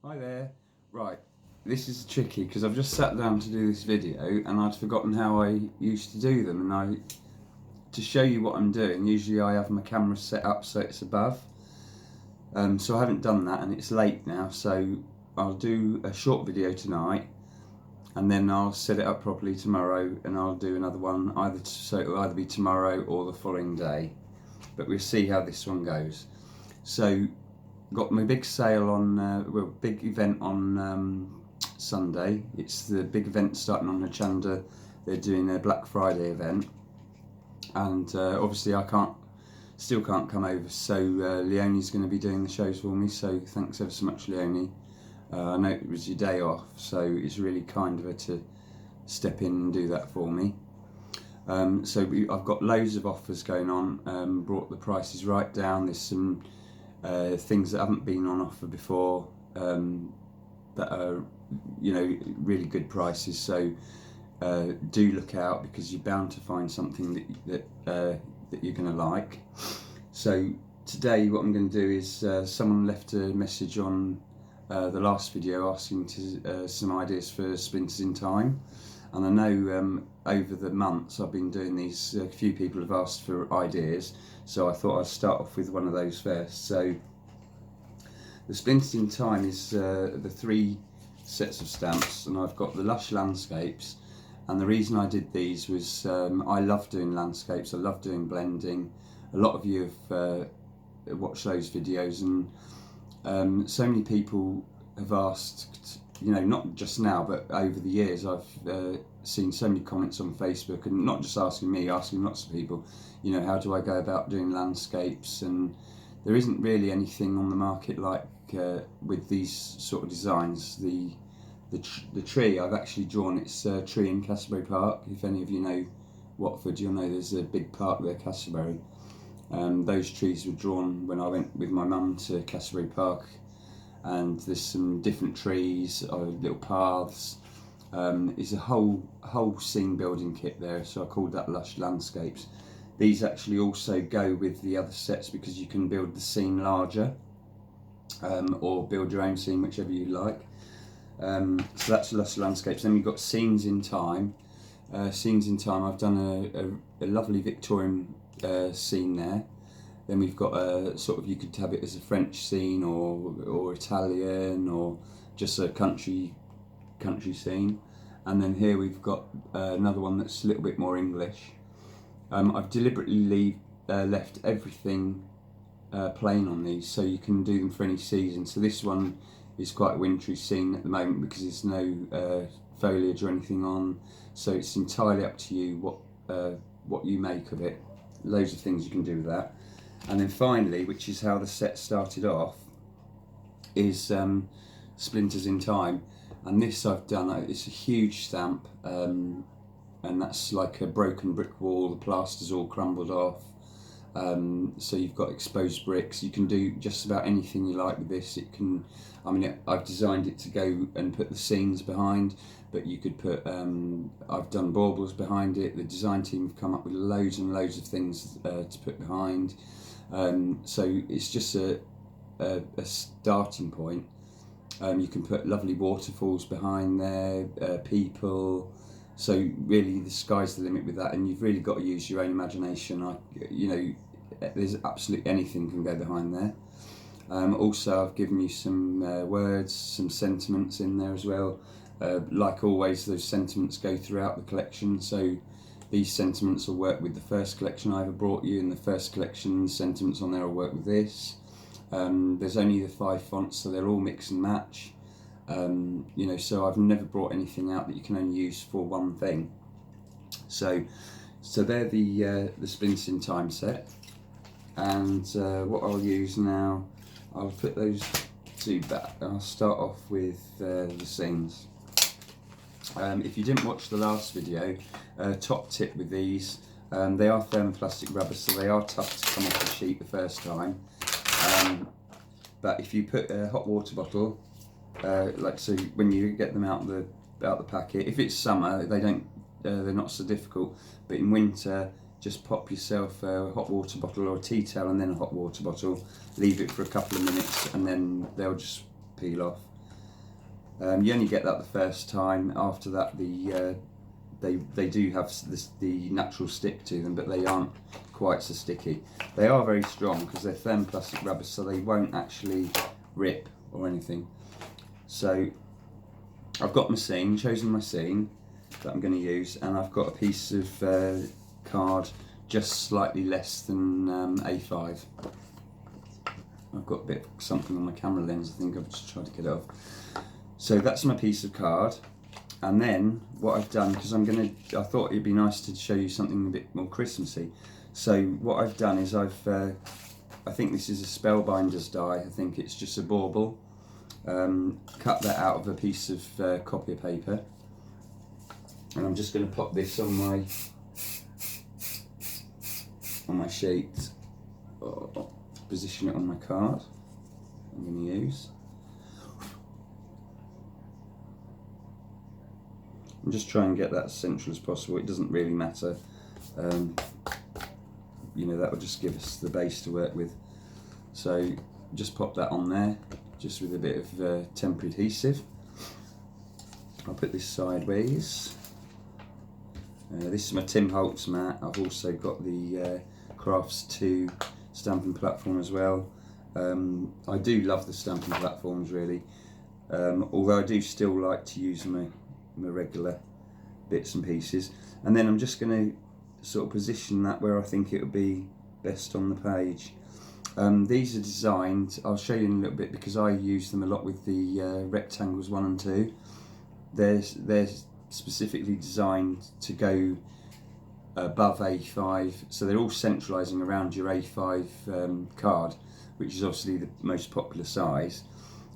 Hi there. Right, this is tricky because I've just sat down to do this video and I'd forgotten how I used to do them, and to show you what I'm doing, usually I have my camera set up so it's above, so I haven't done that and it's late now, so I'll do a short video tonight and then I'll set it up properly tomorrow and I'll do another one, so it'll either be tomorrow or the following day, but we'll see how this one goes. So got my big sale on, big event on Sunday. It's the big event starting on Hochanda. They're doing a Black Friday event, and obviously I still can't come over. So Leonie's going to be doing the shows for me. So thanks ever so much, Leonie. I know it was your day off, so it's really kind of her to step in and do that for me. I've got loads of offers going on. Brought the prices right down. There's some things that haven't been on offer before that are, really good prices. So do look out because you're bound to find something that you're going to like. So today, what I'm going to do is someone left a message on the last video asking some ideas for Splinters in Time. And I know over the months I've been doing these, a few people have asked for ideas, so I thought I'd start off with one of those first. So the Splinters in Time is the 3 sets of stamps, and I've got the Lush landscapes, and the reason I did these was I love doing landscapes, I love doing blending. A lot of you have watched those videos, and so many people have asked, not just now, but over the years, I've seen so many comments on Facebook, and not just asking me, asking lots of people, how do I go about doing landscapes? And there isn't really anything on the market like with these sort of designs. The tree I've actually drawn, it's a tree in Castleberry Park. If any of you know Watford, you'll know there's a big park there, Castleberry. Those trees were drawn when I went with my mum to Castleberry Park, and there's some different trees, little paths. It's a whole scene building kit there, so I called that Lush Landscapes. These actually also go with the other sets because you can build the scene larger, or build your own scene, whichever you like. So that's Lush Landscapes. Then we've got Scenes in Time. Scenes in Time, I've done a lovely Victorian scene there. Then we've got a sort of, you could have it as a French scene or Italian or just a country scene. And then here we've got another one that's a little bit more English. I've deliberately left everything plain on these so you can do them for any season. So this one is quite a wintry scene at the moment because there's no foliage or anything on. So it's entirely up to you what you make of it. Loads of things you can do with that. And then finally, which is how the set started off, is Splinters in Time. And this I've done, it's a huge stamp, and that's like a broken brick wall, the plaster's all crumbled off. So you've got exposed bricks. You can do just about anything you like with this. I've designed it to go and put the scenes behind, but you could put, I've done baubles behind it. The design team have come up with loads and loads of things to put behind. So it's just a starting point. You can put lovely waterfalls behind there, people. So really, the sky's the limit with that, and you've really got to use your own imagination. There's absolutely anything can go behind there. Also, I've given you some words, some sentiments in there as well. Like always, those sentiments go throughout the collection. So these sentiments will work with the first collection I ever brought you, and the first collection sentiments on there will work with this. There's only the 5 fonts, so they'll all mix and match. So I've never brought anything out that you can only use for one thing. So they're the Splinters in Time set, and what I'll use now, I'll put those 2 back. I'll start off with the scenes. If you didn't watch the last video, top tip with these, they are thermoplastic rubber, so they are tough to come off the sheet the first time. But if you put a hot water bottle, so when you get them out the packet, if it's summer, they're not so difficult. But in winter, just pop yourself a hot water bottle or a tea towel and then a hot water bottle. Leave it for a couple of minutes, and then they'll just peel off. You only get that the first time. After that, they do have the natural stick to them, but they aren't quite so sticky. They are very strong because they're thermoplastic rubber, so they won't actually rip or anything. So I've got my scene, chosen my scene that I'm going to use, and I've got a piece of card just slightly less than A5. I've got a bit of something on my camera lens, I think I've just tried to get it off. So that's my piece of card, and then what I've done, because I thought it'd be nice to show you something a bit more Christmassy. So what I've done is I think this is a Spellbinders die, I think it's just a bauble. Cut that out of a piece of copy paper, and I'm just going to pop this on my sheet, or position it on my card I'm going to use. And just try and get that as central as possible. It doesn't really matter. You know, that will just give us the base to work with. So just pop that on there, just with a bit of temporary adhesive. I'll put this sideways. This is my Tim Holtz mat. I've also got the Crafts 2 stamping platform as well. I do love the stamping platforms really, although I do still like to use my regular bits and pieces. And then I'm just going to sort of position that where I think it would be best on the page. These are designed, I'll show you in a little bit, because I use them a lot with the rectangles 1 and 2. They're specifically designed to go above A5, so they're all centralising around your A5 card, which is obviously the most popular size,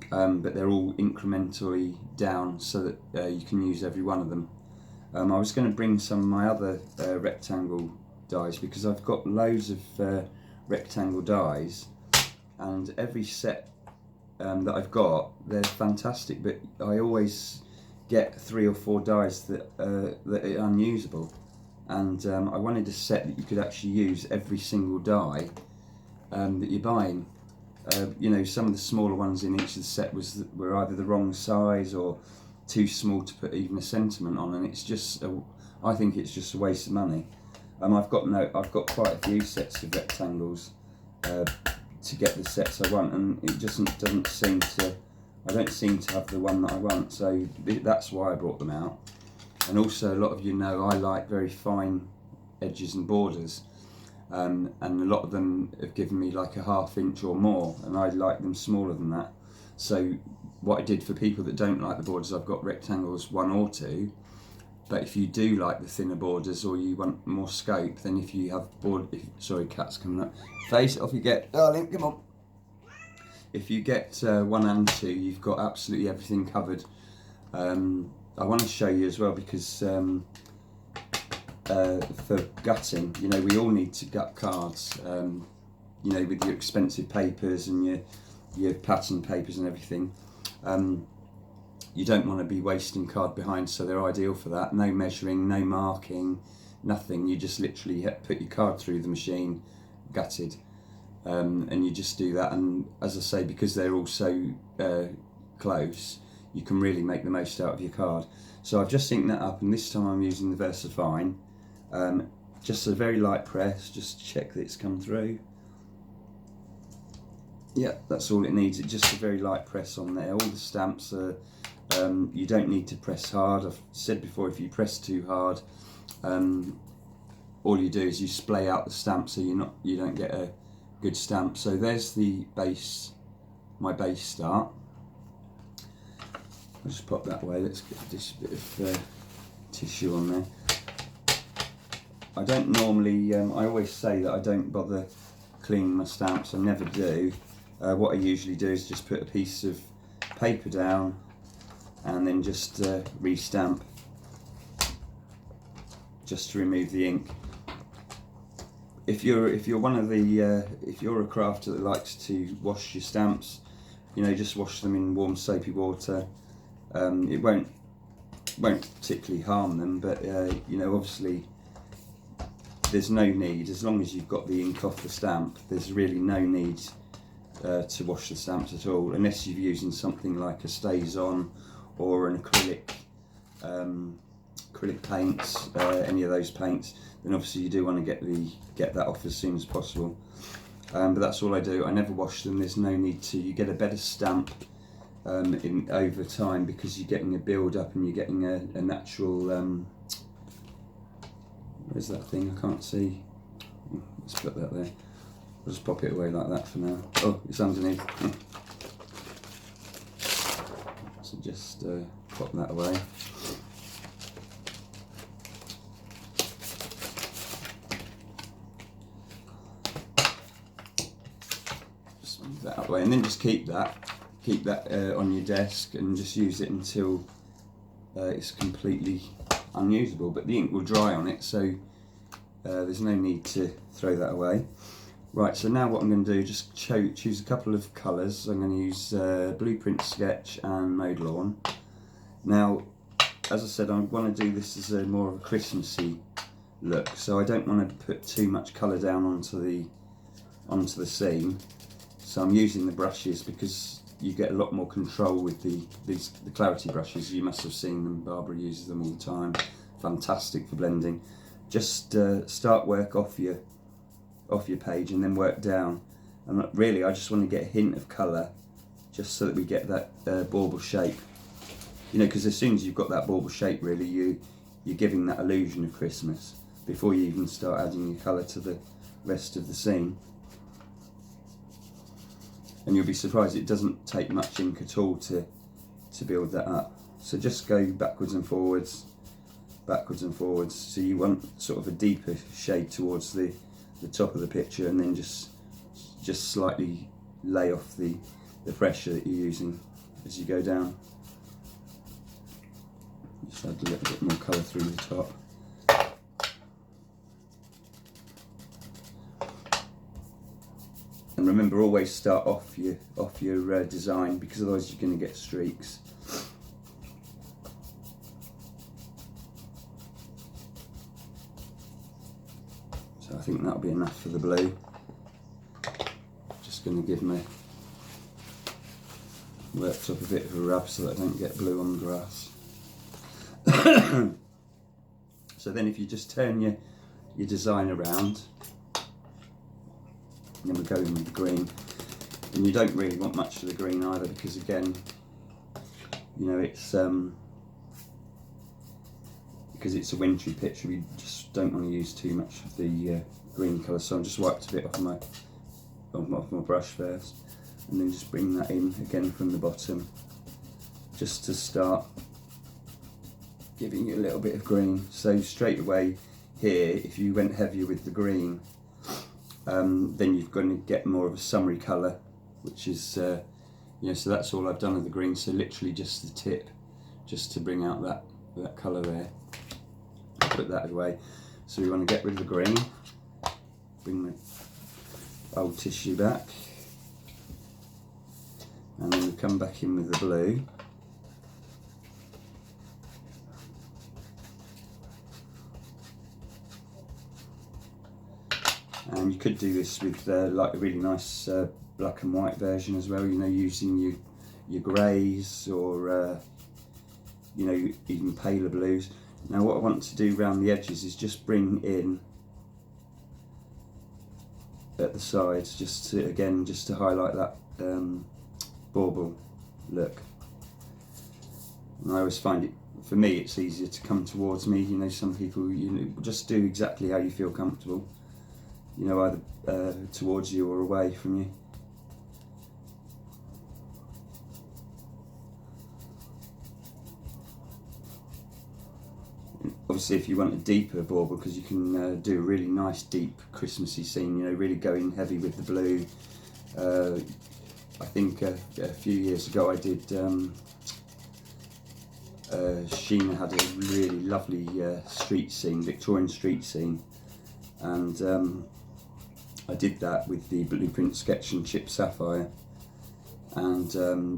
but they're all incrementally down so that you can use every one of them. I was going to bring some of my other rectangle dies, because I've got loads of rectangle dies, and every set that I've got, they're fantastic, but I always get 3 or 4 dies that are unusable, and I wanted a set that you could actually use every single die that you're buying. You know, some of the smaller ones in each of the set were either the wrong size or too small to put even a sentiment on, and it's just I think it's just a waste of money. I've got quite a few sets of rectangles to get the sets I want, and it doesn't seem to. I don't seem to have the one that I want, so that's why I brought them out. And also, a lot of you know I like very fine edges and borders, and a lot of them have given me like a 1/2 inch or more, and I like them smaller than that. So what I did for people that don't like the borders, I've got rectangles 1 or 2. But if you do like the thinner borders, or you want more scope, then if you have sorry, cat's coming up. Face, off you get, darling, come on. If you get 1 and 2, you've got absolutely everything covered. I want to show you as well, because for gutting, you know, we all need to gut cards. You know, with your expensive papers and your pattern papers and everything. You don't want to be wasting card behind, so they're ideal for that. No measuring, no marking, nothing. You just literally put your card through the machine, gutted, and you just do that. And as I say, because they're all so close, you can really make the most out of your card. So I've just synced that up, and this time I'm using the VersaFine. Just a very light press, just to check that it's come through. Yeah, that's all it needs. It's just a very light press on there. All the stamps are, you don't need to press hard. I've said before, if you press too hard, all you do is you splay out the stamp, so you don't get a good stamp. So there's the base, my base start. I'll just pop that away. Let's get this bit of tissue on there. I don't normally, I always say that I don't bother cleaning my stamps. I never do. What I usually do is just put a piece of paper down and then just re-stamp, just to remove the ink. If you're one of the if you're a crafter that likes to wash your stamps, you know, just wash them in warm soapy water. It won't particularly harm them, but you know, obviously there's no need, as long as you've got the ink off the stamp, there's really no need to wash the stamps at all, unless you're using something like a StazOn or an acrylic paints, any of those paints, then obviously you do want to get that off as soon as possible. But that's all I do. I never wash them. There's no need to. You get a better stamp over time because you're getting a build up and you're getting a natural. Where's that thing? I can't see. Let's put that there. I'll just pop it away like that for now. Oh, it's underneath. So just pop that away. Just move that out of the way, and then just keep that on your desk and just use it until it's completely unusable. But the ink will dry on it, so there's no need to throw that away. Right, so now what I'm going to do, just choose a couple of colours. I'm going to use Blueprint Sketch and Mode Lawn. Now, as I said, I want to do this as more of a Christmassy look, so I don't want to put too much colour down onto the scene. So I'm using the brushes because you get a lot more control with the clarity brushes. You must have seen them. Barbara uses them all the time. Fantastic for blending. Just start work off your page and then work down. And really, I just want to get a hint of colour, just so that we get that bauble shape. You know, because as soon as you've got that bauble shape, really, you're giving that illusion of Christmas before you even start adding your colour to the rest of the scene. And you'll be surprised it doesn't take much ink at all to build that up. So just go backwards and forwards. So you want sort of a deeper shade towards the top of the picture, and then just slightly lay off the pressure that you're using as you go down. Just add a little bit more colour through the top. And remember, always start off your design, because otherwise you're going to get streaks. So I think that'll be enough for the blue. Just going to give my worktop a bit of a rub so that I don't get blue on the grass. So then if you just turn your design around, and then we're going with the green, and you don't really want much of the green either, because again, you know, it's because it's a wintry picture, we just don't want to use too much of the green colour. So I'm just wiped a bit off my brush first, and then just bring that in again from the bottom, just to start giving you a little bit of green. So straight away here, if you went heavier with the green, then you're going to get more of a summery colour, which is, you know, so that's all I've done with the green. So literally just the tip, just to bring out that colour there. Put that away. So we want to get rid of the green, bring the old tissue back, and then we come back in with the blue. And you could do this with like a really nice black and white version as well, you know, using your greys, or you know, even paler blues. Now what I want to do around the edges is just bring in at the sides, just to highlight that bauble look. And I always find it, for me, it's easier to come towards me. You know, some people, you know, just do exactly how you feel comfortable. You know, either towards you or away from you. Obviously, if you want a deeper bauble, because you can do a really nice deep Christmassy scene, you know, really going heavy with the blue. I think a few years ago I did, Sheena had a really lovely street scene, Victorian street scene, and I did that with the Blueprint Sketch and Chip Sapphire, and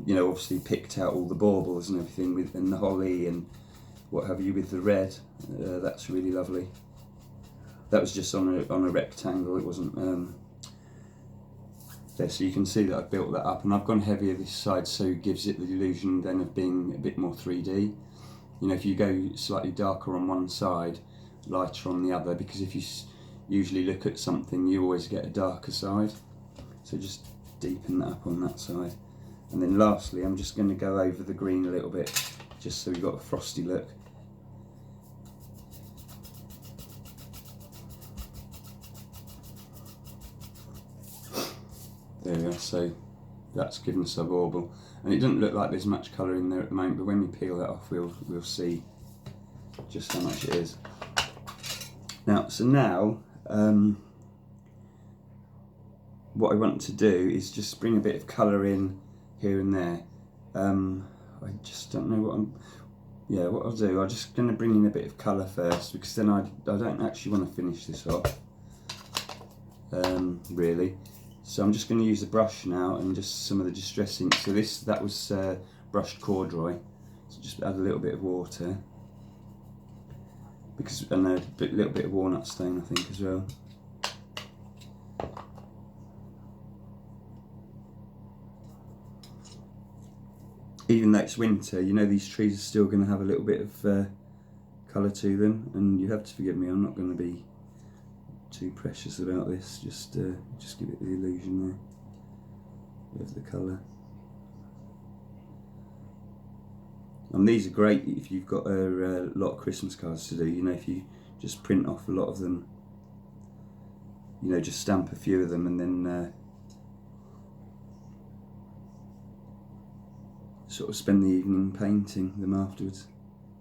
you know, obviously picked out all the baubles and everything, and the holly and what have you with the red. That's really lovely. That was just on a rectangle. It wasn't there, so you can see that I've built that up, and I've gone heavier this side, so it gives it the illusion then of being a bit more 3D. You know, if you go slightly darker on one side, lighter on the other, because if you usually look at something, you always get a darker side. So just deepen that up on that side. And then lastly, I'm just going to go over the green a little bit, just so we've got a frosty look. There we are, so that's given us a bauble. And it doesn't look like there's much colour in there at the moment, but when we peel that off, we'll see just how much it is. Now, what I want to do is just bring a bit of colour in here and there. I just don't know what I'll do. I'm just going to bring in a bit of colour first, because then I don't actually want to finish this off, really. So I'm just going to use a brush now and just some of the distress ink. So that was brushed corduroy. So just add a little bit of water, and a little bit of walnut stain, I think, as well. Even though it's winter, you know, these trees are still going to have a little bit of colour to them, and you have to forgive me, I'm not going to be too precious about this. Just give it the illusion there of the colour. And these are great if you've got a lot of Christmas cards to do. You know, if you just print off a lot of them, you know, just stamp a few of them, and then sort of spend the evening painting them afterwards.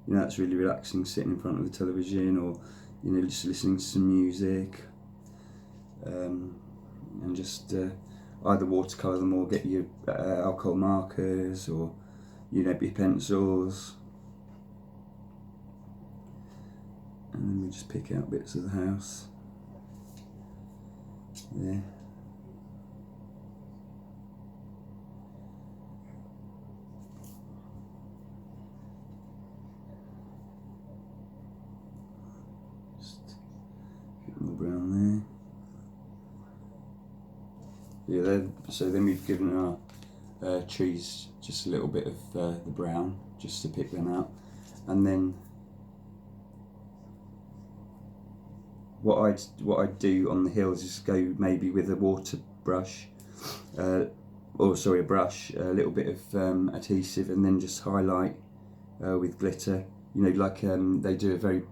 You know, that's really relaxing, sitting in front of the television, or, you know, just listening to some music, and just either watercolour them or get your alcohol markers, or, you know, your pencils, and then we just pick out bits of the house there. More brown there. Yeah, so then we've given our trees just a little bit of the brown, just to pick them out. And then what I'd do on the hills is go maybe with a water brush, a brush, a little bit of adhesive, and then just highlight with glitter. You know, like they do a very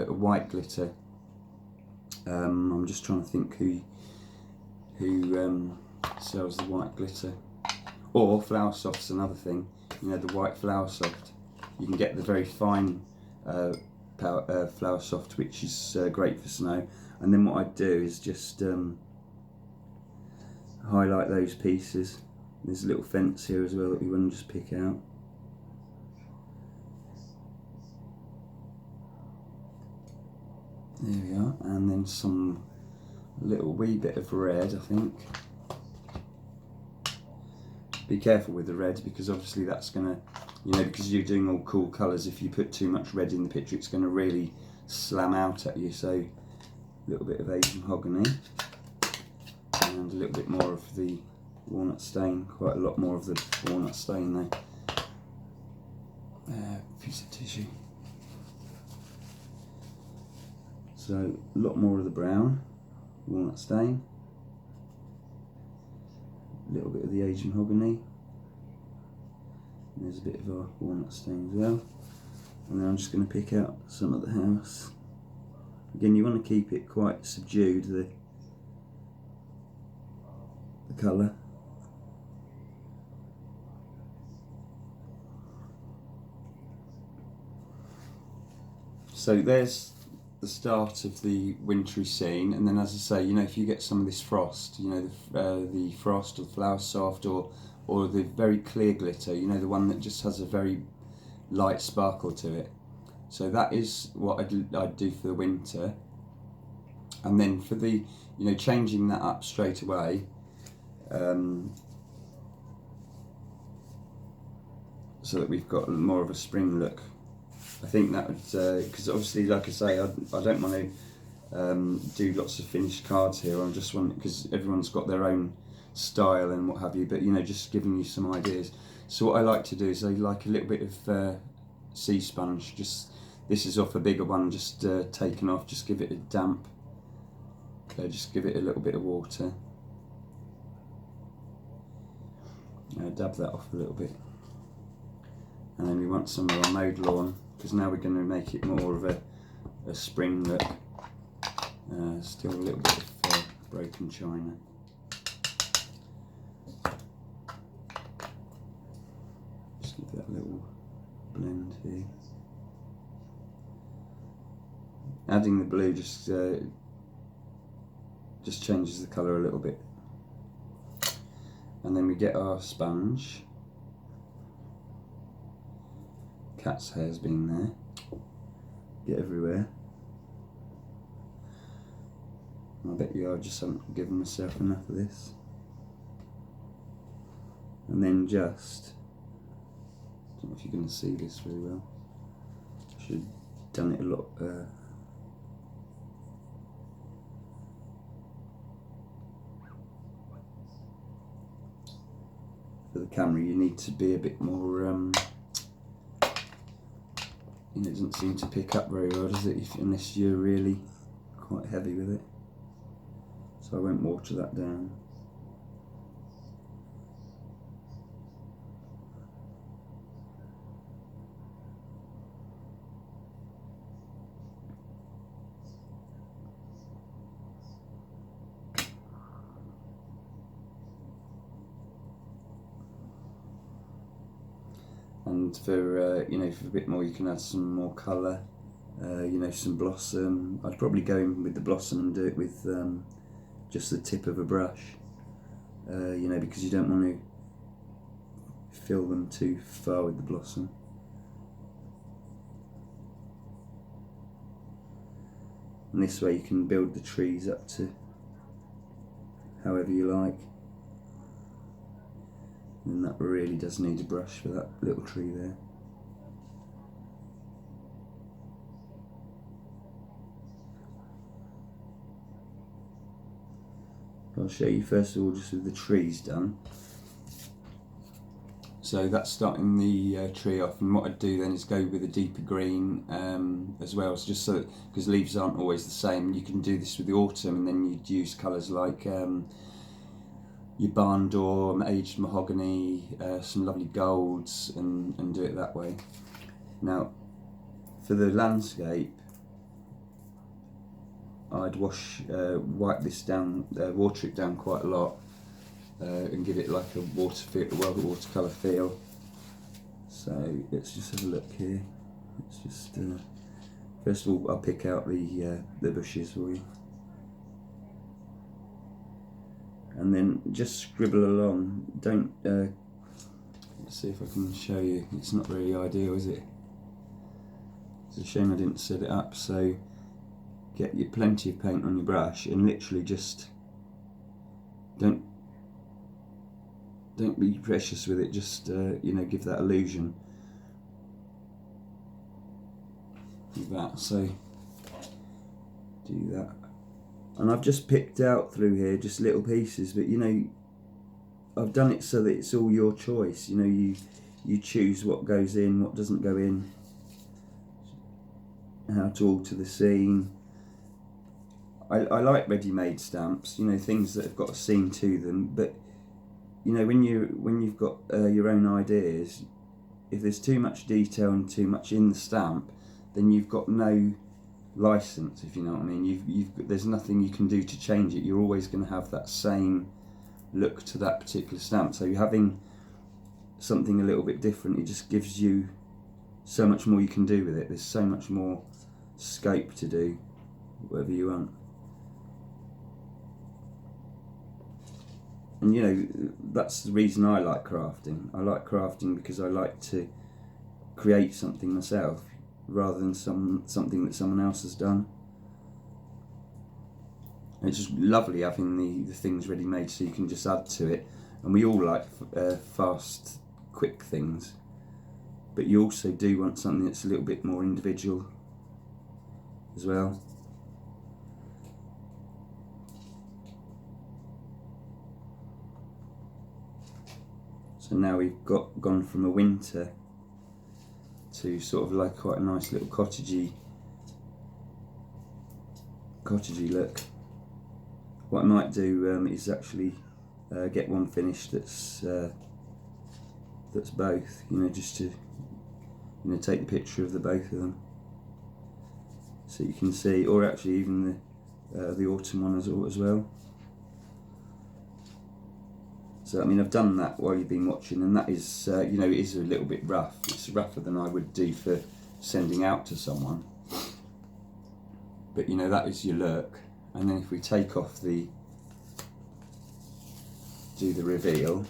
white glitter. I'm just trying to think who sells the white glitter. Or Flower Soft's another thing. You know, the white Flower Soft. You can get the very fine Flower Soft, which is great for snow. And then what I'd do is just highlight those pieces. There's a little fence here as well that we want to just pick out. There we are, and then some little wee bit of red, I think. Be careful with the red, because obviously that's going to, you know, because you're doing all cool colours, if you put too much red in the picture, it's going to really slam out at you. So a little bit of Asian mahogany, and a little bit more of the walnut stain, quite a lot more of the walnut stain there. Piece of tissue. So a lot more of the brown, walnut stain, a little bit of the Asian mahogany, and there's a bit of our walnut stain as well. And then I'm just going to pick out some of the house. Again, you want to keep it quite subdued, the colour. So there's the start of the wintry scene, and then, as I say, you know, if you get some of this frost, you know, the frost or the Flower Soft, or the very clear glitter, you know, the one that just has a very light sparkle to it. So that is what I'd do for the winter. And then for the, you know, changing that up straight away, so that we've got more of a spring look. I think that would, because obviously, like I say, I don't want to do lots of finished cards here. I just want, because everyone's got their own style and what have you, but you know, just giving you some ideas. So what I like to do is I like a little bit of sea sponge. Just this is off a bigger one, just taken off. Just give it a damp. Just give it a little bit of water. Dab that off a little bit, and then we want some of our mowed lawn, because now we're going to make it more of a spring look. Still a little bit of broken china. Just give that a little blend here. Adding the blue just changes the colour a little bit. And then we get our sponge. Cat's hair's been there. Get everywhere. I bet you I just haven't given myself enough of this. And then just, I don't know if you're going to see this very well. Should have done it a lot. For the camera, you need to be a bit more. It doesn't seem to pick up very well, does it? Unless you're really quite heavy with it. So I won't water that down. And for you know, for a bit more, you can add some more colour. You know, some blossom. I'd probably go in with the blossom and do it with just the tip of a brush. You know, because you don't want to fill them too far with the blossom. And this way you can build the trees up to however you like. And that really does need a brush for that little tree there. I'll show you first of all just with the trees done. So that's starting the tree off, and what I'd do then is go with a deeper green as well, so just so that, because leaves aren't always the same. You can do this with the autumn, and then you'd use colours like your barn door, aged mahogany, some lovely golds, and do it that way. Now, for the landscape, I'd wipe this down, water it down quite a lot, and give it like a watercolour feel. So let's just have a look here. Let's just first of all, I'll pick out the bushes for you. And then just scribble along. Don't. Let's see if I can show you. It's not really ideal, is it? It's a shame I didn't set it up. So get you plenty of paint on your brush and literally just don't be precious with it. Just you know, give that illusion. Like that. So do that. And I've just picked out through here just little pieces, but you know, I've done it so that it's all your choice. You know, you choose what goes in, what doesn't go in, how to alter the scene. I like ready-made stamps, you know, things that have got a scene to them. But you know, when you've got your own ideas, if there's too much detail and too much in the stamp, then you've got no license, if you know what I mean. There's nothing you can do to change it. You're always going to have that same look to that particular stamp. So having something a little bit different, it just gives you so much more you can do with it. There's so much more scope to do whatever you want. And you know, that's the reason I like crafting. I like crafting because I like to create something myself, rather than something that someone else has done. And it's just lovely having the things ready made, so you can just add to it. And we all like fast, quick things, but you also do want something that's a little bit more individual as well. So now we've gone from a winter to sort of like quite a nice little cottagey look. What I might do is actually get one finished that's both, you know, just to take the picture of the both of them, so you can see, or actually even the autumn one as well. So I mean, I've done that while you've been watching, and that is, you know, it is a little bit rough. It's rougher than I would do for sending out to someone. But you know, that is your look. And then if we take off do the reveal.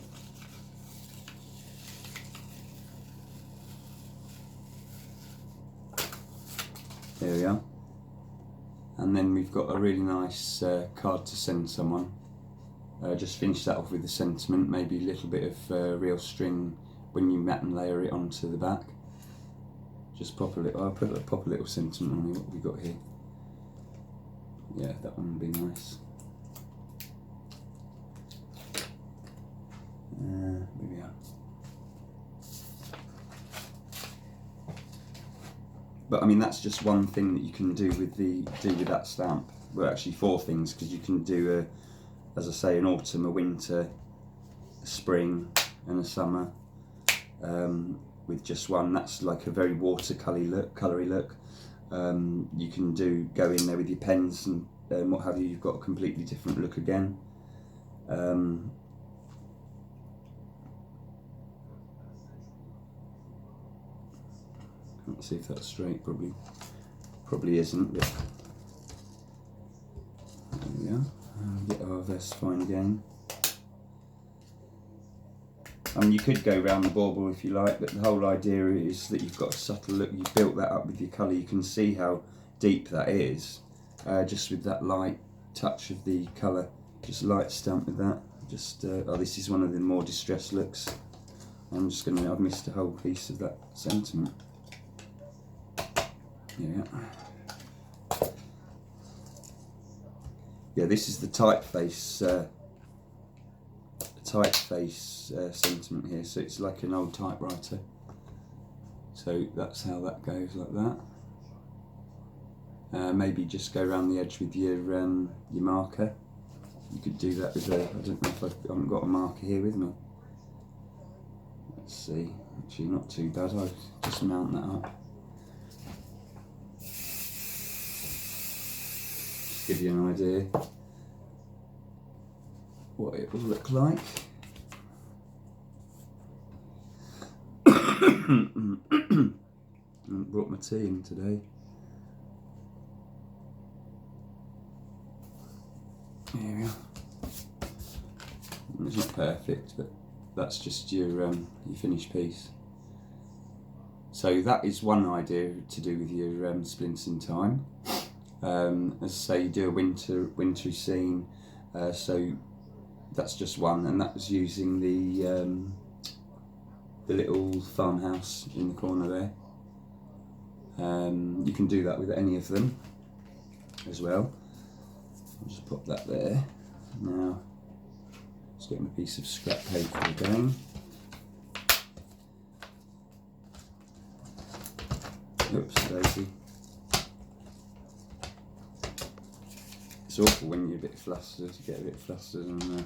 There we are. And then we've got a really nice card to send someone. Just finish that off with the sentiment, maybe a little bit of real string when you mat and layer it onto the back. Just pop a little, pop a little sentiment on what we got here. Yeah, that one would be nice. Here we are. But I mean, that's just one thing that you can do with that stamp. Well, actually 4 things, because you can do as I say, an autumn, a winter, a spring, and a summer with just one. That's like a very colory look. You can go in there with your pens and what have you. You've got a completely different look again. Let's see if that's straight. Probably isn't. But there we are. Get our vest fine again. I mean, you could go round the bauble if you like, but the whole idea is that you've got a subtle look. You've built that up with your colour. You can see how deep that is, just with that light touch of the colour. Just light stamp with that. Just oh, this is one of the more distressed looks. I've missed a whole piece of that sentiment. Yeah. Yeah, this is the typeface sentiment here, so it's like an old typewriter. So that's how that goes, like that. Maybe just go around the edge with your marker. You could do that with I don't know if I haven't got a marker here with me. Let's see. Actually, not too bad. I'll just mount that up. Give you an idea what it will look like. I brought my tea in today. There we are. It's not perfect, but that's just your finished piece. So that is one idea to do with your splints in time. As I say, you do a wintry scene, so that's just one, and that was using the little farmhouse in the corner there. You can do that with any of them as well. I'll just pop that there. Now, let's get my piece of scrap paper again. Oops, daisy. It's awful when you're a bit flustered, you get a bit flustered, and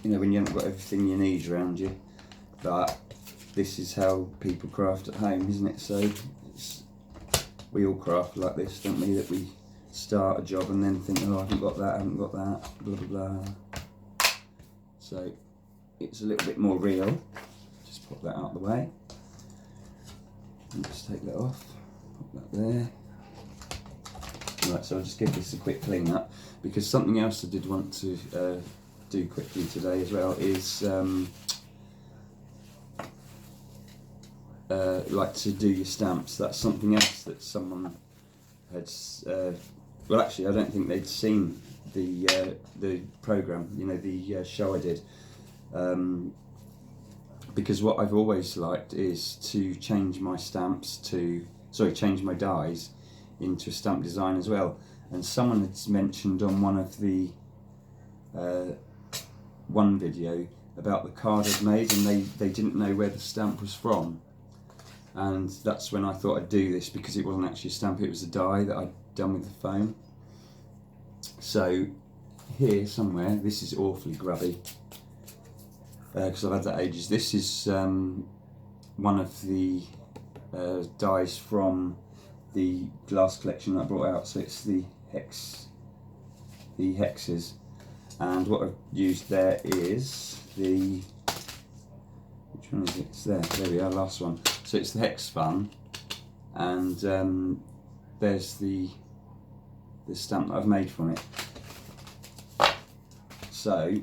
you know, when you haven't got everything you need around you. But this is how people craft at home, isn't it? So we all craft like this, don't we? That we start a job and then think, oh, I haven't got that, blah blah blah. So it's a little bit more real. Just pop that out of the way. And just take that off. Pop that there. Right, so I'll just give this a quick clean up, because something else I did want to do quickly today as well is like to do your stamps. That's something else that someone had. Well, actually, I don't think they'd seen the program. You know, the show I did. Because what I've always liked is to change my change my dies into a stamp design as well. And someone had mentioned on one of the one video about the card I'd made, and they didn't know where the stamp was from, and that's when I thought I'd do this, because it wasn't actually a stamp, it was a die that I'd done with the foam. So here somewhere, this is awfully grubby because I've had that ages. This is one of the dies from the glass collection that I brought out, so it's the hexes, and what I've used there is the, which one is it? It's there we are, last one. So it's the hex fun, and there's the stamp that I've made from it. So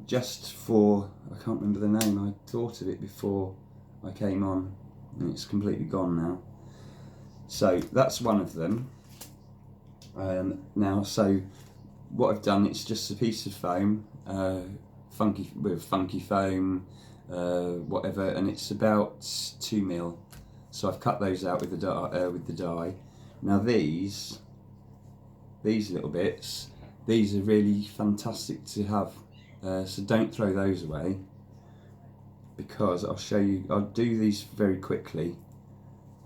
just for, I can't remember the name, I thought of it before I came on and it's completely gone now. So that's one of them. Now, so what I've done, it's just a piece of foam, funky foam, whatever, and it's about 2mm. So I've cut those out with the die. Now these little bits, these are really fantastic to have, so don't throw those away, because I'll show you, I'll do these very quickly,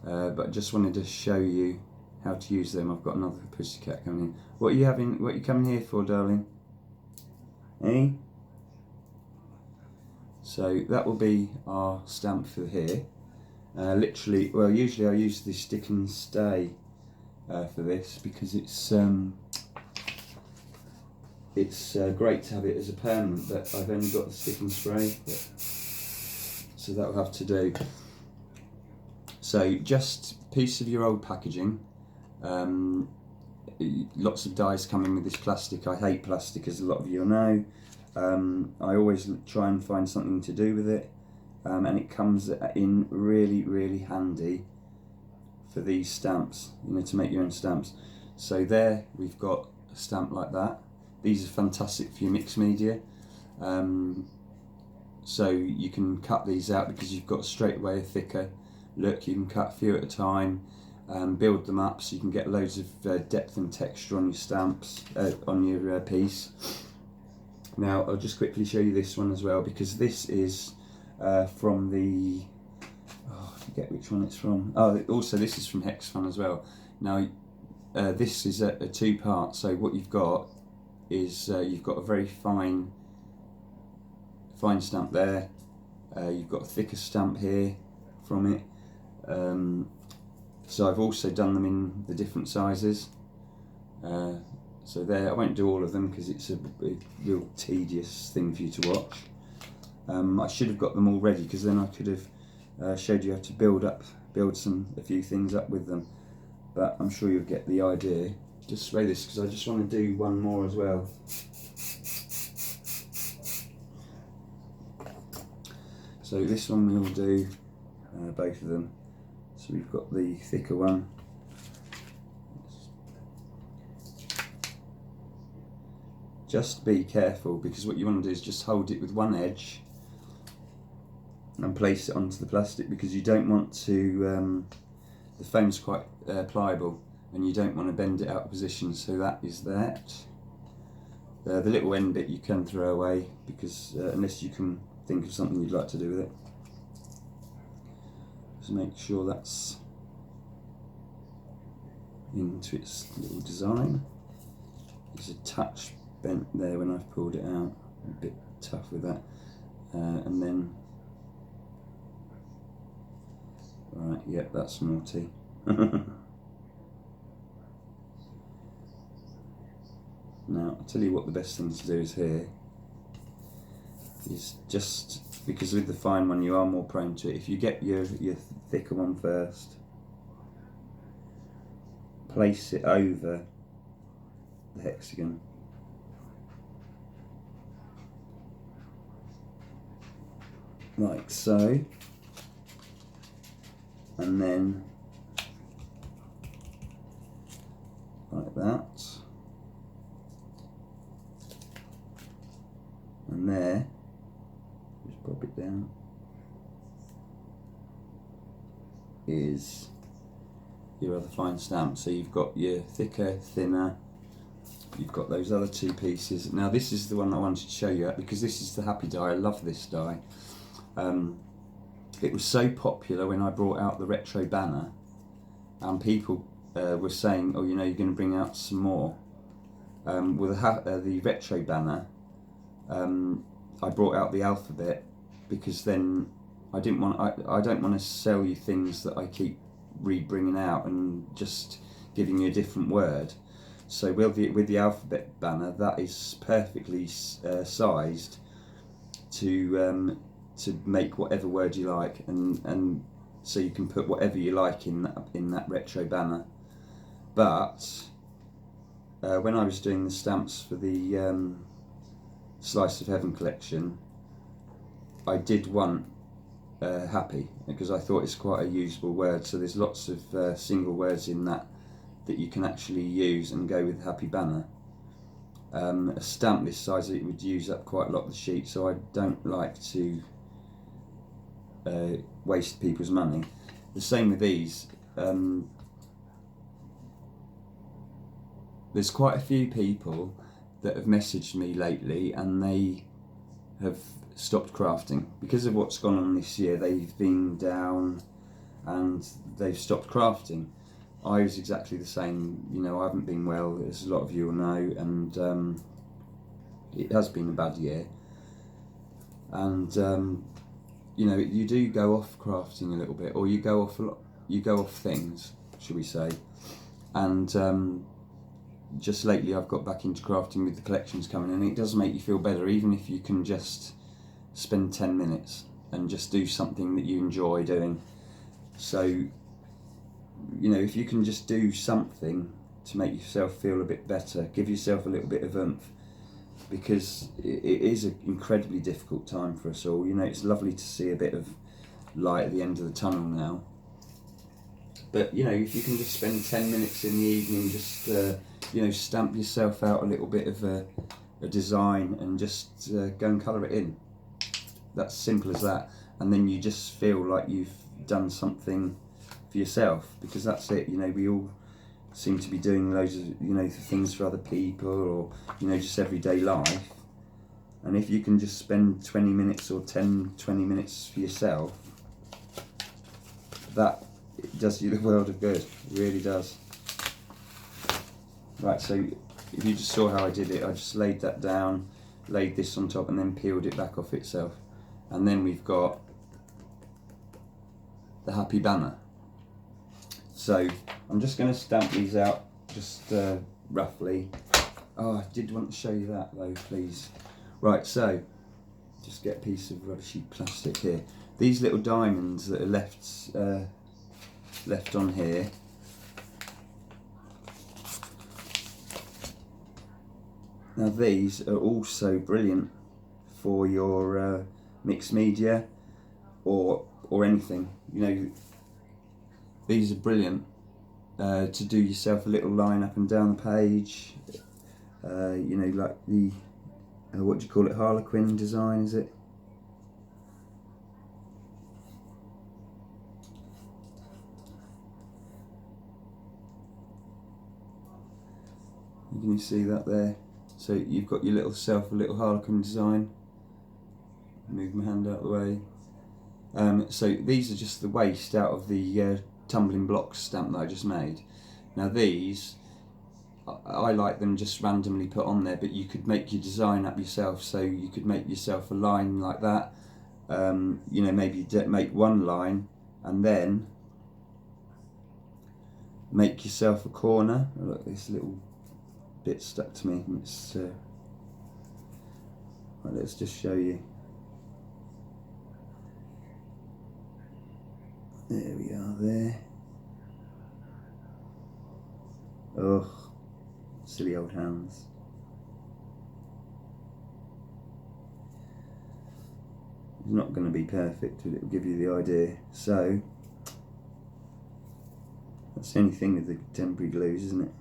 but I just wanted to show you how to use them. I've got another pussycat coming in. What are you coming here for, darling? Eh? So that will be our stamp for here. Literally, well, usually I use the stick and stay for this, because it's great to have it as a permanent, but I've only got the stick and spray, so that will have to do. So just a piece of your old packaging. Lots of dies come in with this plastic. I hate plastic, as a lot of you know. I always try and find something to do with it, and it comes in really handy for these stamps, you know, to make your own stamps. So there we've got a stamp like that. These are fantastic for your mixed media. So you can cut these out, because you've got straight away a thicker look. You can cut a few at a time, build them up so you can get loads of depth and texture on your stamps, on your piece. Now I'll just quickly show you this one as well, because this is from the, I forget which one it's from. Oh, also this is from Hex Fun as well. Now this is a two-part, so what you've got is you've got a very fine stamp there, you've got a thicker stamp here from it, so I've also done them in the different sizes, so there, I won't do all of them because it's a real tedious thing for you to watch. I should have got them all ready, because then I could have showed you how to build a few things up with them, but I'm sure you'll get the idea. Just spray this, because I just want to do one more as well. So this one we'll do both of them. So we've got the thicker one. Just be careful, because what you want to do is just hold it with one edge and place it onto the plastic, because you don't want to, the foam's quite pliable, and you don't want to bend it out of position. So that is that. The little end bit you can throw away, because unless you can think of something you'd like to do with it. Just make sure that's into its little design. There's a touch bent there when I've pulled it out, a bit tough with that, and then, right, yep, that's naughty. Now I'll tell you what the best thing to do is here, is just, because with the fine one you are more prone to it, if you get your thicker one first, place it over the hexagon, like so, and then like that, and there, just pop it down, is your other fine stamp. So you've got your thicker, thinner, you've got those other two pieces. Now this is the one I wanted to show you because this is the happy die. I love this die. It was so popular when I brought out the retro banner, and people were saying, oh, you know, you're going to bring out some more. With the retro banner, I brought out the alphabet because then I don't want to sell you things that I keep bringing out and just giving you a different word. So with the alphabet banner, that is perfectly sized to make whatever word you like, and so you can put whatever you like in that retro banner. But when I was doing the stamps for the Slice of Heaven collection, I did want happy, because I thought it's quite a usable word. So there's lots of single words in that you can actually use and go with happy banner. A stamp this size, it would use up quite a lot of the sheet, so I don't like to waste people's money. The same with these. There's quite a few people that have messaged me lately, and they have stopped crafting because of what's gone on this year. They've been down and they've stopped crafting. I was exactly the same. You know, I haven't been well, as a lot of you will know, and it has been a bad year. And you know, you do go off crafting a little bit, or you go off things, should we say? And just lately, I've got back into crafting with the collections coming in. It does make you feel better, even if you can just spend 10 minutes and just do something that you enjoy doing. So, you know, if you can just do something to make yourself feel a bit better, give yourself a little bit of oomph, because it is an incredibly difficult time for us all. You know, it's lovely to see a bit of light at the end of the tunnel now. But, you know, if you can just spend 10 minutes in the evening, just, you know, stamp yourself out a little bit of a design and just go and colour it in. That's simple as that. And then you just feel like you've done something for yourself, because that's it. You know, we all seem to be doing loads of, you know, things for other people, or, you know, just everyday life. And if you can just spend 20 minutes or 10-20 minutes for yourself, that does you the world of good. It really does. Right, so if you just saw how I did it, I just laid that down, laid this on top, and then peeled it back off itself. And then we've got the happy banner. So I'm just going to stamp these out just roughly. Oh, I did want to show you that though, please. Right, so just get a piece of rubbishy plastic here. These little diamonds that are left on here, now these are also brilliant for your mixed media or anything. You know, these are brilliant to do yourself a little line up and down the page. You know, like the what do you call it, Harlequin design, is it? Can you see that there? So you've got your little Harlequin design. Move my hand out of the way. So these are just the waste out of the tumbling blocks stamp that I just made. Now these, I like them just randomly put on there, but you could make your design up yourself. So you could make yourself a line like that. You know, maybe make one line and then make yourself a corner. Oh, look, this little bit stuck to me. It's, right, let's just show you. There we are there. Oh, silly old hands. It's not going to be perfect, but it will give you the idea. So, that's the only thing with the temporary glues, isn't it?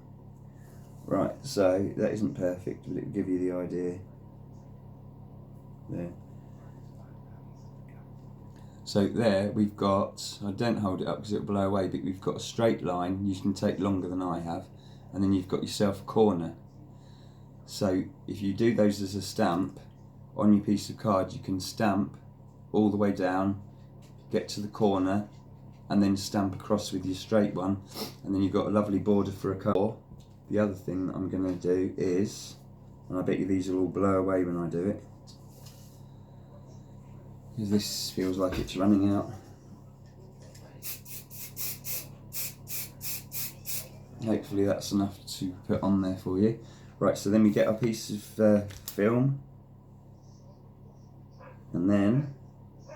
Right, so that isn't perfect, but it will give you the idea. There. So there we've got, I don't hold it up because it'll blow away, but we've got a straight line. You can take longer than I have, and then you've got yourself a corner. So if you do those as a stamp on your piece of card, you can stamp all the way down, get to the corner, and then stamp across with your straight one, and then you've got a lovely border for a card. The other thing that I'm going to do is, and I bet you these will all blow away when I do it, because this feels like it's running out. Hopefully that's enough to put on there for you. Right, so then we get our piece of film, and then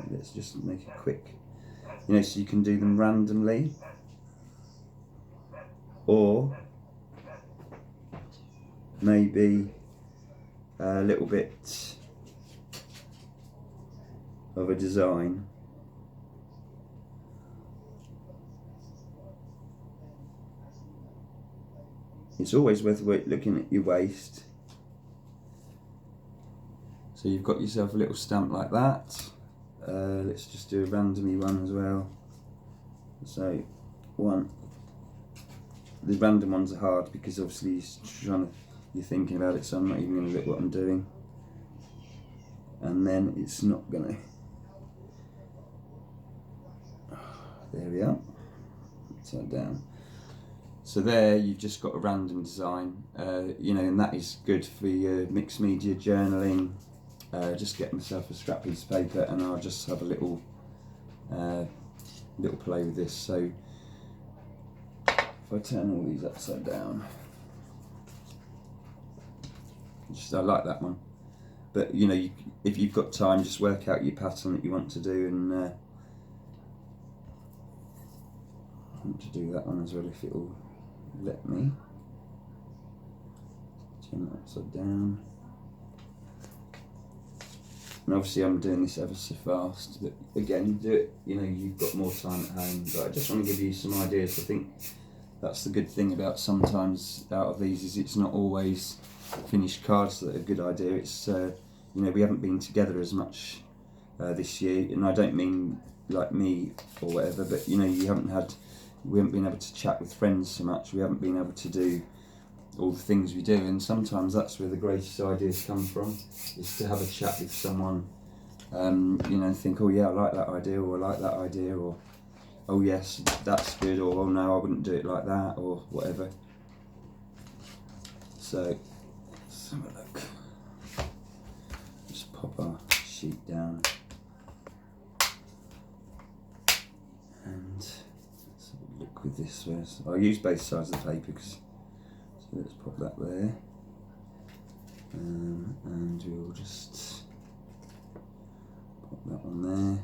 let's just make it quick. You know, so you can do them randomly, or maybe a little bit of a design. It's always worth looking at your waist. So you've got yourself a little stamp like that. Let's just do a randomly one as well. So one. The random ones are hard because obviously you're thinking about it, so I'm not even going to look what I'm doing. And then it's not going to. There we are. Upside down. So there you've just got a random design, you know, and that is good for your mixed media journaling. Just get myself a scrap piece of paper and I'll just have a little play with this. So if I turn all these upside down, I like that one. But you know, if you've got time, just work out your pattern that you want to do, and I want to do that one as well if it will let me. Turn it upside down. And obviously I'm doing this ever so fast, but again, do it, you know, you've got more time at home. But I just want to give you some ideas. I think that's the good thing about sometimes out of these, is it's not always finished cards that are a good idea. It's, you know, we haven't been together as much this year, and I don't mean like me or whatever, but you know, we haven't been able to chat with friends so much. We haven't been able to do all the things we do, and sometimes that's where the greatest ideas come from, is to have a chat with someone, you know, think, oh yeah, I like that idea, or I like that idea, or oh yes, that's good, or oh no, I wouldn't do it like that, or whatever. So let's have a look. Just pop our sheet down, and let's have a look with this first. I'll use both sides of the paper, because so let's pop that there, and we'll just pop that one there,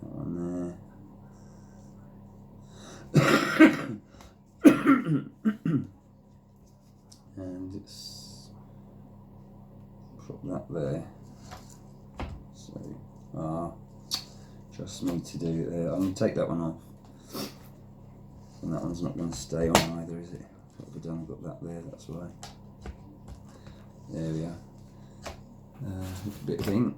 that one there, and it's pop that there. So, trust me to do it there. I'm going to take that one off. And that one's not going to stay on either, is it? What have I done? I've got that there, that's why. There we are. A bit of ink.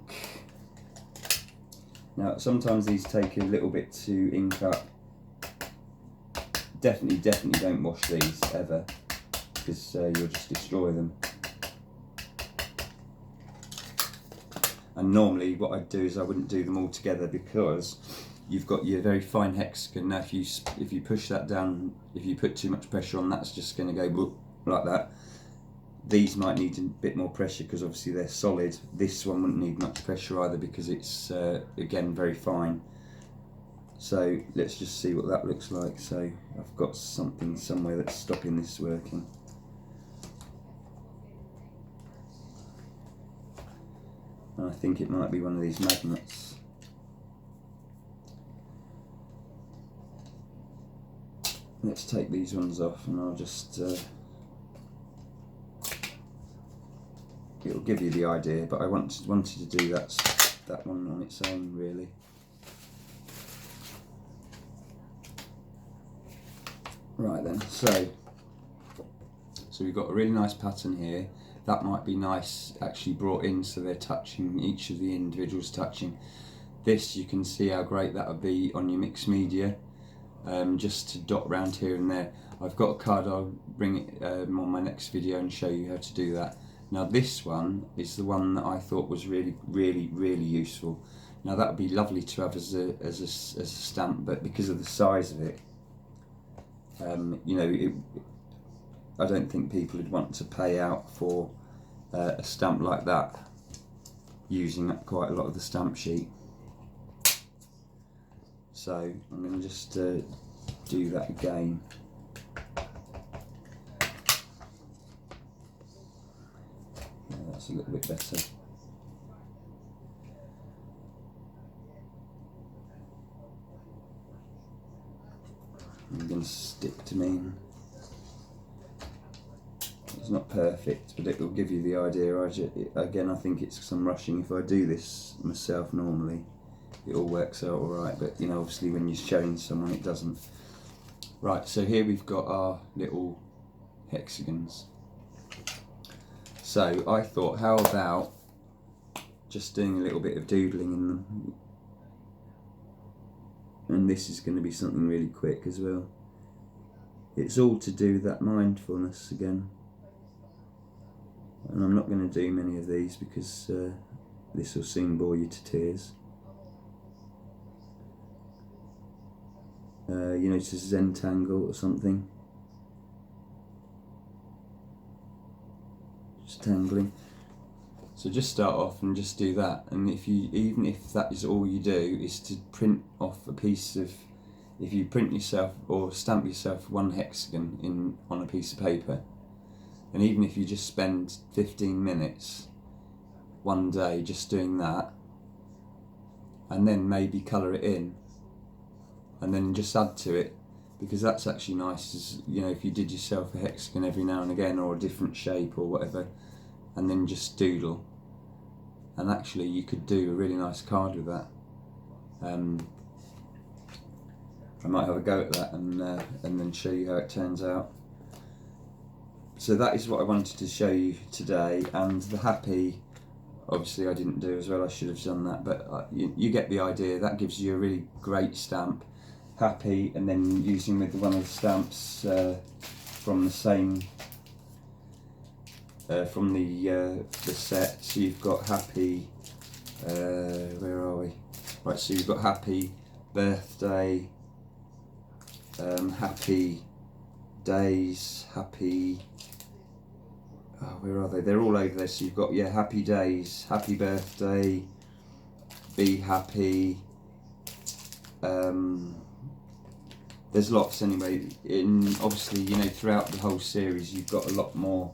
Now, sometimes these take a little bit to ink up. Definitely don't wash these ever, because you'll just destroy them. And normally what I'd do is I wouldn't do them all together, because you've got your very fine hexagon. Now if you push that down, if you put too much pressure on, that's just going to go whoop, like that. These might need a bit more pressure because obviously they're solid. This one wouldn't need much pressure either, because it's again very fine. So let's just see what that looks like. So I've got something somewhere that's stopping this working. And I think it might be one of these magnets. Let's take these ones off, and I'll just it'll give you the idea, but I wanted to do that one on its own, really. Right then, so we've got a really nice pattern here. That might be nice actually brought in, so they're touching, each of the individuals touching. This, you can see how great that would be on your mixed media. Just to dot around here and there. I've got a card, I'll bring it on my next video and show you how to do that. Now this one is the one that I thought was really useful. Now that would be lovely to have as a stamp, but because of the size of it, you know, I don't think people would want to pay out for a stamp like that, using up quite a lot of the stamp sheet. So I'm going to just do that again. Yeah, that's a little bit better. I'm going to stick to mean. It's not perfect, but it will give you the idea. Again, I think it's some rushing. If I do this myself normally, it all works out alright, but you know, obviously when you're showing someone it doesn't. Right, so here we've got our little hexagons. So I thought, how about just doing a little bit of doodling in them? And this is going to be something really quick as well. It's all to do with that mindfulness again. And I'm not going to do many of these because this will soon bore you to tears. You know, it's a Zentangle or something. Just tangling. So just start off and just do that. And if you, even if that is all you do, is to print off a piece of, if you print yourself or stamp yourself one hexagon on a piece of paper, and even if you just spend 15 minutes one day just doing that, and then maybe colour it in, and then just add to it, because that's actually nice, as you know, if you did yourself a hexagon every now and again, or a different shape or whatever, and then just doodle, and actually you could do a really nice card with that. I might have a go at that and then show you how it turns out. So that is what I wanted to show you today, and the happy, obviously I didn't do as well, I should have done that, but you get the idea. That gives you a really great stamp, happy, and then using with one of the stamps from the same, from the set. So you've got happy, where are we? Right, so you've got happy birthday, happy days, happy, where are they? They're all over there. So you've got, yeah, happy days, happy birthday, be happy. There's lots anyway. Obviously, you know, throughout the whole series, you've got a lot more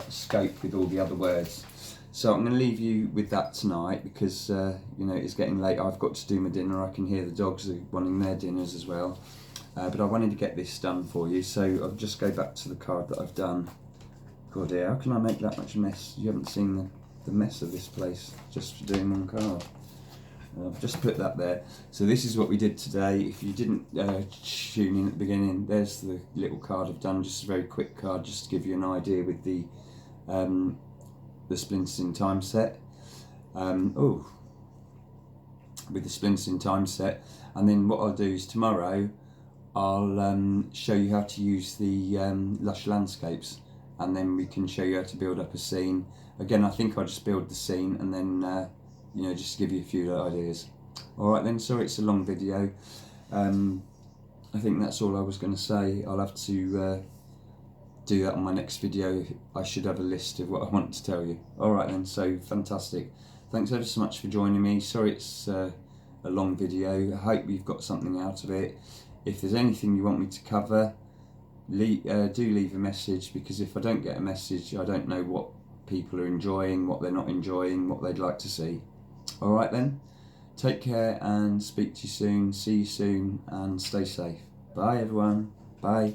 scope with all the other words. So I'm going to leave you with that tonight because you know, it's getting late. I've got to do my dinner. I can hear the dogs are wanting their dinners as well. But I wanted to get this done for you, so I'll just go back to the card that I've done. God dear, how can I make that much mess? You haven't seen the mess of this place just for doing one card. I've just put that there. So this is what we did today. If you didn't tune in at the beginning, there's the little card I've done, just a very quick card, just to give you an idea with the Splinters in Time set. With the Splinters in Time set. And then what I'll do is tomorrow I'll show you how to use the Lush Landscapes, and then we can show you how to build up a scene. Again, I think I'll just build the scene and then you know, just give you a few ideas. Alright then, sorry it's a long video. I think that's all I was going to say. I'll have to do that on my next video. I should have a list of what I want to tell you. Alright then, so fantastic. Thanks ever so much for joining me. Sorry it's a long video. I hope you've got something out of it. If there's anything you want me to cover, do leave a message, because if I don't get a message, I don't know what people are enjoying, what they're not enjoying, what they'd like to see. Alright then, take care and speak to you soon, see you soon, and stay safe. Bye everyone, bye.